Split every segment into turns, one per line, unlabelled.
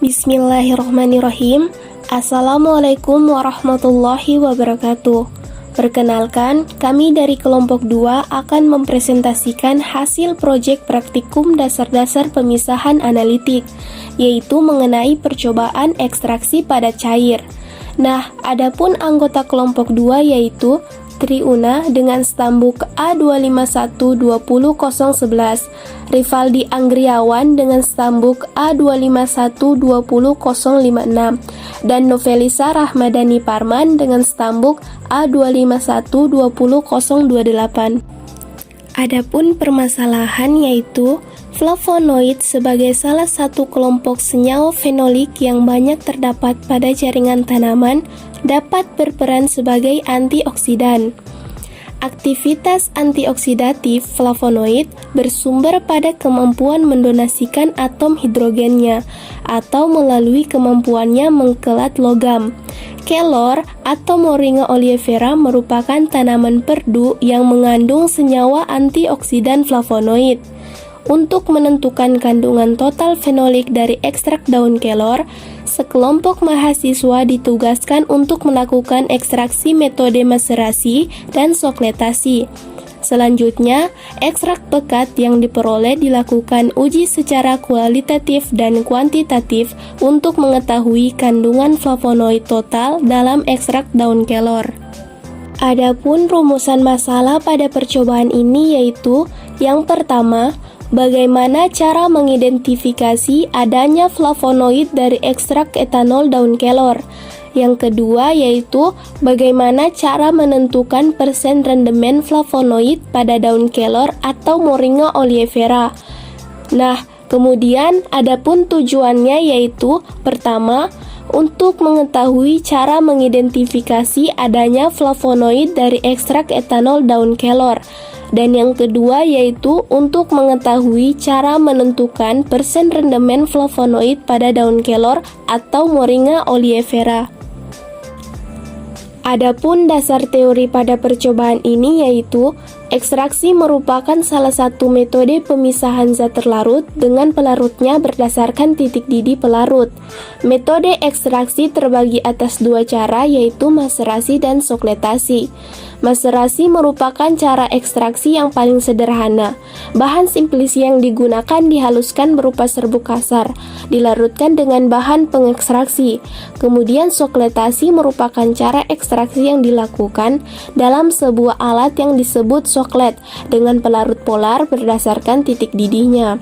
Bismillahirrahmanirrahim. Assalamualaikum warahmatullahi wabarakatuh. Perkenalkan, kami dari kelompok 2 akan mempresentasikan hasil proyek praktikum dasar-dasar pemisahan analitik, yaitu mengenai percobaan ekstraksi padat cair. Nah, adapun anggota kelompok 2 yaitu Triuna dengan stambuk A25120011, Rivaldi Anggriawan dengan stambuk A25120056, dan Novelisa Rahmadani Parman dengan stambuk A25120028. Adapun permasalahan yaitu flavonoid sebagai salah satu kelompok senyawa fenolik yang banyak terdapat pada jaringan tanaman dapat berperan sebagai antioksidan. Aktivitas antioksidatif flavonoid bersumber pada kemampuan mendonasikan atom hidrogennya atau melalui kemampuannya mengkelat logam. Kelor atau Moringa oleifera merupakan tanaman perdu yang mengandung senyawa antioksidan flavonoid. Untuk menentukan kandungan total fenolik dari ekstrak daun kelor, sekelompok mahasiswa ditugaskan untuk melakukan ekstraksi metode maserasi dan sokletasi. Selanjutnya, ekstrak pekat yang diperoleh dilakukan uji secara kualitatif dan kuantitatif untuk mengetahui kandungan flavonoid total dalam ekstrak daun kelor. Adapun rumusan masalah pada percobaan ini yaitu yang pertama, bagaimana cara mengidentifikasi adanya flavonoid dari ekstrak etanol daun kelor. Yang kedua yaitu bagaimana cara menentukan persen rendemen flavonoid pada daun kelor atau Moringa oleifera. Nah, kemudian adapun tujuannya yaitu pertama, untuk mengetahui cara mengidentifikasi adanya flavonoid dari ekstrak etanol daun kelor. Dan yang kedua yaitu untuk mengetahui cara menentukan persen rendemen flavonoid pada daun kelor atau Moringa oleifera. Adapun dasar teori pada percobaan ini yaitu ekstraksi merupakan salah satu metode pemisahan zat terlarut dengan pelarutnya berdasarkan titik didih pelarut. Metode ekstraksi terbagi atas dua cara yaitu maserasi dan sokletasi. Maserasi merupakan cara ekstraksi yang paling sederhana. Bahan simplis yang digunakan dihaluskan berupa serbuk kasar, dilarutkan dengan bahan pengekstraksi. Kemudian sokletasi merupakan cara ekstraksi yang dilakukan dalam sebuah alat yang disebut soklet dengan pelarut polar berdasarkan titik didihnya.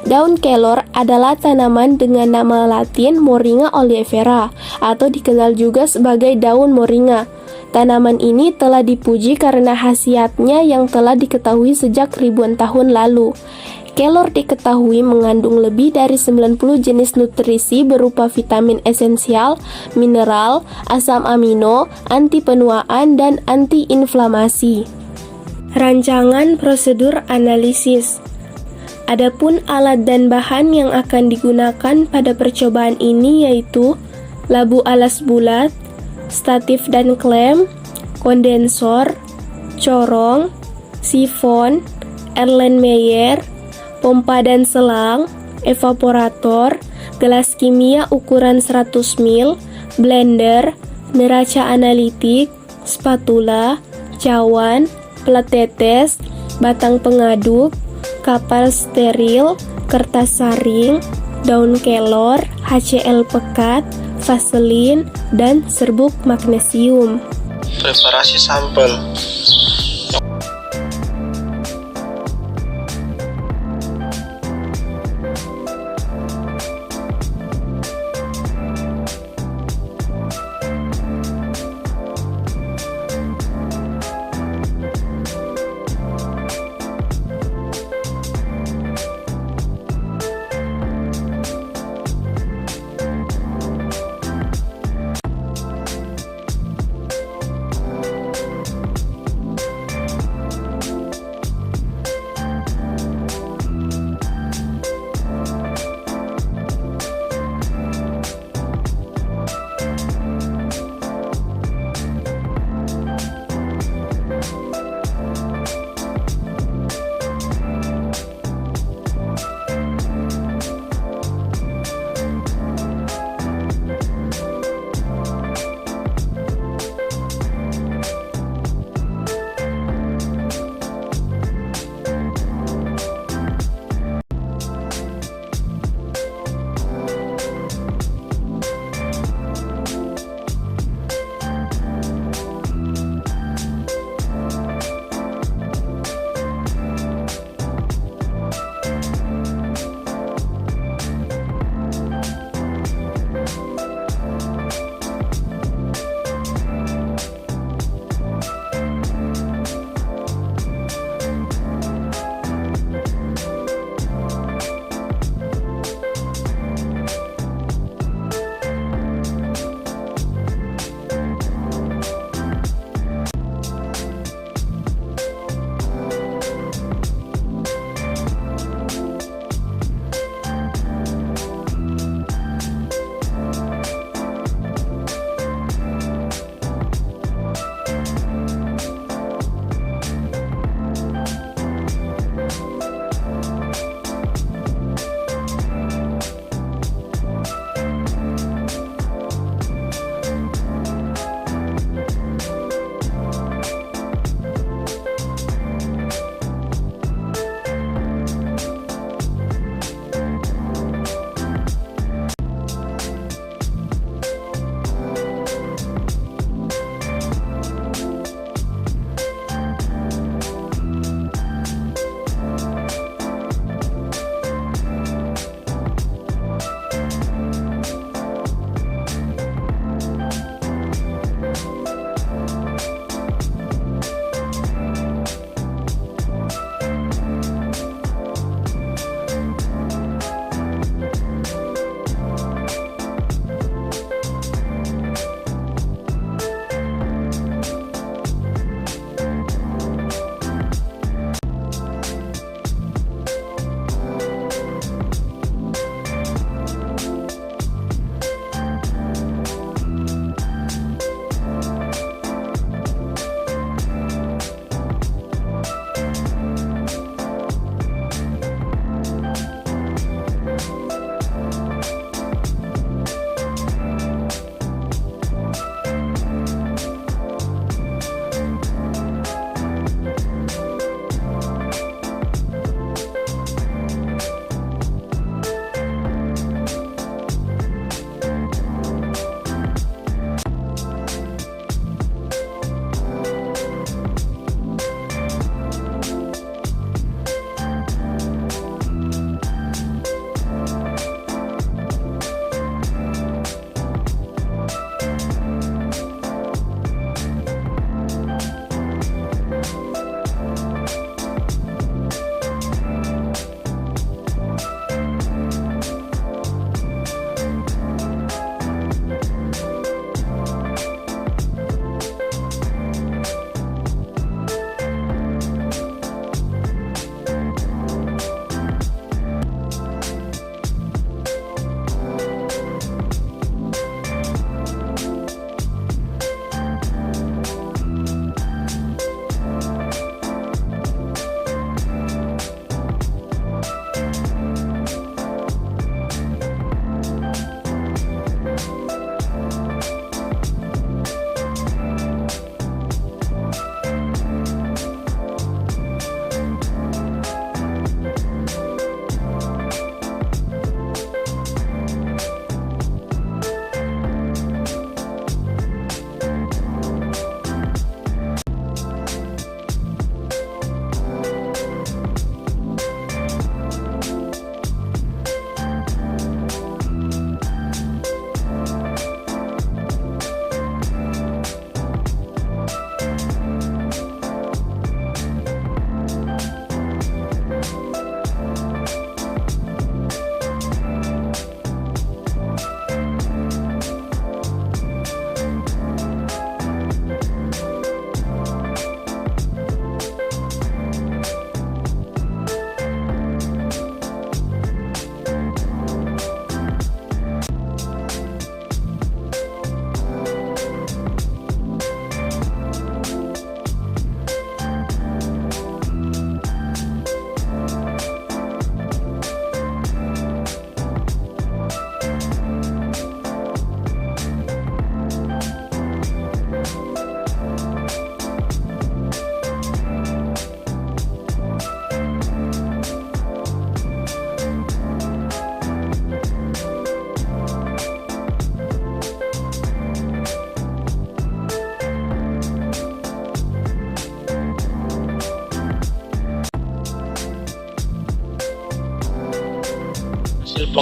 Daun kelor adalah tanaman dengan nama latin Moringa oleifera atau dikenal juga sebagai daun moringa. Tanaman ini telah dipuji karena khasiatnya yang telah diketahui sejak ribuan tahun lalu. Kelor diketahui mengandung lebih dari 90 jenis nutrisi berupa vitamin esensial, mineral, asam amino, anti penuaan, dan anti-inflamasi. Rancangan prosedur analisis. Adapun alat dan bahan yang akan digunakan pada percobaan ini yaitu labu alas bulat, statif dan klem, kondensor, corong, sifon, Erlenmeyer, pompa dan selang, evaporator, gelas kimia ukuran 100 ml, blender, neraca analitik, spatula, cawan, plat tetes, batang pengaduk, kapal steril, kertas saring, daun kelor, HCl pekat, vaselin, dan serbuk magnesium.
Preparasi sampel.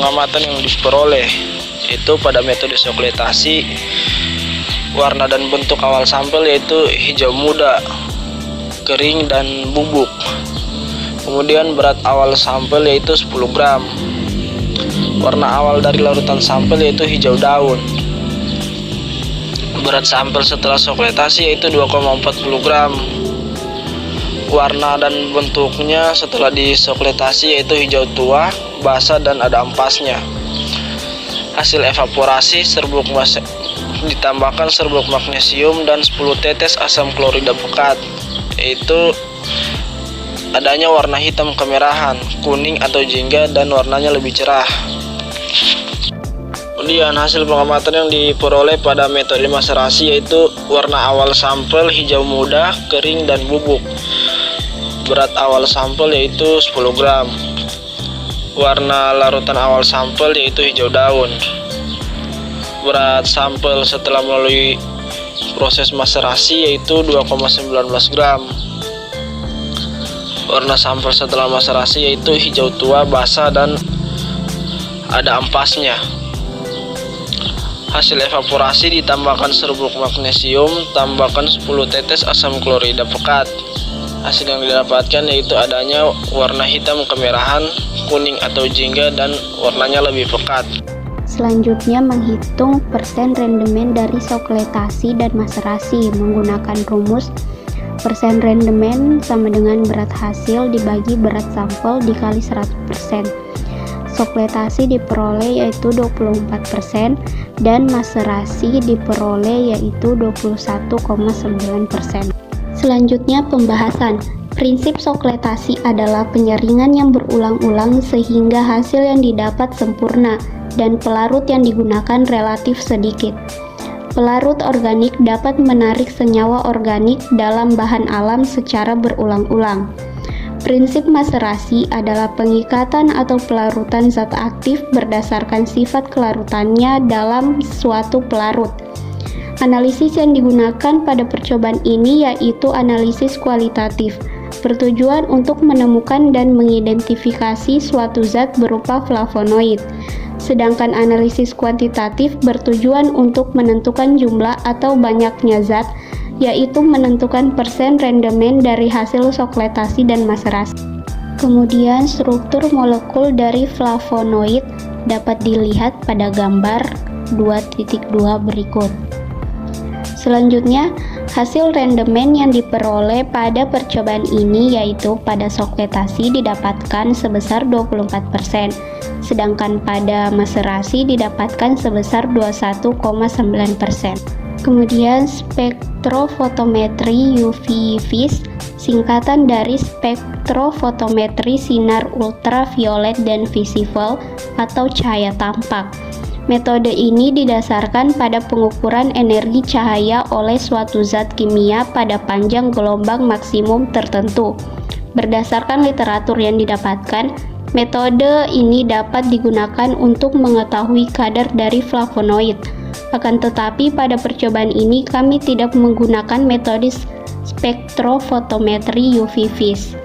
pengamatan yang diperoleh itu pada metode sokletasi, warna dan bentuk awal sampel yaitu hijau muda, kering, dan bubuk. Kemudian berat awal sampel yaitu 10 gram. Warna awal dari larutan sampel yaitu hijau daun. Berat sampel setelah sokletasi yaitu 2,40 gram. Warna dan bentuknya setelah disokletasi yaitu hijau tua, basah, dan ada ampasnya. Hasil evaporasi ditambahkan serbuk magnesium dan 10 tetes asam klorida pekat, yaitu adanya warna hitam kemerahan, kuning atau jingga, dan warnanya lebih cerah. Kemudian hasil pengamatan yang diperoleh pada metode maserasi yaitu warna awal sampel hijau muda, kering, dan bubuk. Berat awal sampel yaitu 10 gram. Warna larutan awal sampel yaitu hijau daun. Berat sampel setelah melalui proses maserasi yaitu 2,19 gram. Warna sampel setelah maserasi yaitu hijau tua, basah, dan ada ampasnya. Hasil evaporasi ditambahkan serbuk magnesium, tambahkan 10 tetes asam klorida pekat. Hasil yang didapatkan yaitu adanya warna hitam kemerahan, kuning atau jingga, dan warnanya lebih pekat.
Selanjutnya menghitung persen rendemen dari sokletasi dan maserasi menggunakan rumus persen rendemen sama dengan berat hasil dibagi berat sampel dikali 100%. Sokletasi diperoleh yaitu 24% dan maserasi diperoleh yaitu 21,9%. Selanjutnya pembahasan. Prinsip sokletasi adalah penyaringan yang berulang-ulang sehingga hasil yang didapat sempurna dan pelarut yang digunakan relatif sedikit. Pelarut organik dapat menarik senyawa organik dalam bahan alam secara berulang-ulang. Prinsip maserasi adalah pengikatan atau pelarutan zat aktif berdasarkan sifat kelarutannya dalam suatu pelarut. Analisis yang digunakan pada percobaan ini yaitu analisis kualitatif, bertujuan untuk menemukan dan mengidentifikasi suatu zat berupa flavonoid. Sedangkan analisis kuantitatif bertujuan untuk menentukan jumlah atau banyaknya zat, yaitu menentukan persen rendemen dari hasil sokletasi dan maserasi. Kemudian struktur molekul dari flavonoid dapat dilihat pada gambar 2.2 berikut. Selanjutnya, hasil rendemen yang diperoleh pada percobaan ini yaitu pada sokletasi didapatkan sebesar 24%, sedangkan pada maserasi didapatkan sebesar 21,9%. Kemudian spektrofotometri UV vis, singkatan dari spektrofotometri sinar ultraviolet dan visible atau cahaya tampak. Metode ini didasarkan pada pengukuran energi cahaya oleh suatu zat kimia pada panjang gelombang maksimum tertentu. Berdasarkan literatur yang didapatkan, metode ini dapat digunakan untuk mengetahui kadar dari flavonoid. Akan tetapi pada percobaan ini kami tidak menggunakan metode spektrofotometri UV vis.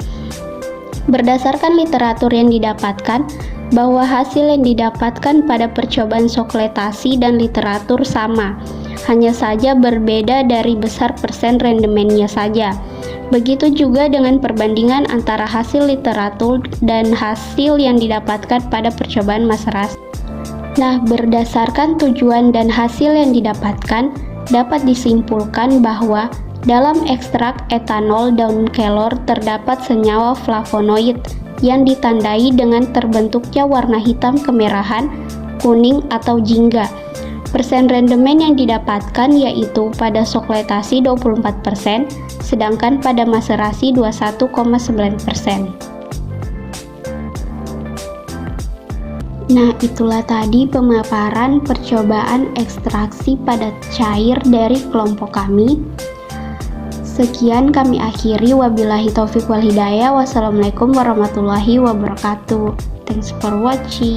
Berdasarkan literatur yang didapatkan, bahwa hasil yang didapatkan pada percobaan sokletasi dan literatur sama, hanya saja berbeda dari besar persen rendemennya saja. Begitu juga dengan perbandingan antara hasil literatur dan hasil yang didapatkan pada percobaan maserasi. Nah, berdasarkan tujuan dan hasil yang didapatkan, dapat disimpulkan bahwa dalam ekstrak etanol daun kelor terdapat senyawa flavonoid yang ditandai dengan terbentuknya warna hitam kemerahan, kuning, atau jingga. Persen rendemen yang didapatkan yaitu pada sokletasi 24%, sedangkan pada maserasi 21,9%. Nah, itulah tadi pemaparan percobaan ekstraksi padat cair dari kelompok kami. Sekian kami akhiri, wabillahi taufiq wal hidayah. Wassalamualaikum warahmatullahi wabarakatuh. Thanks for watching.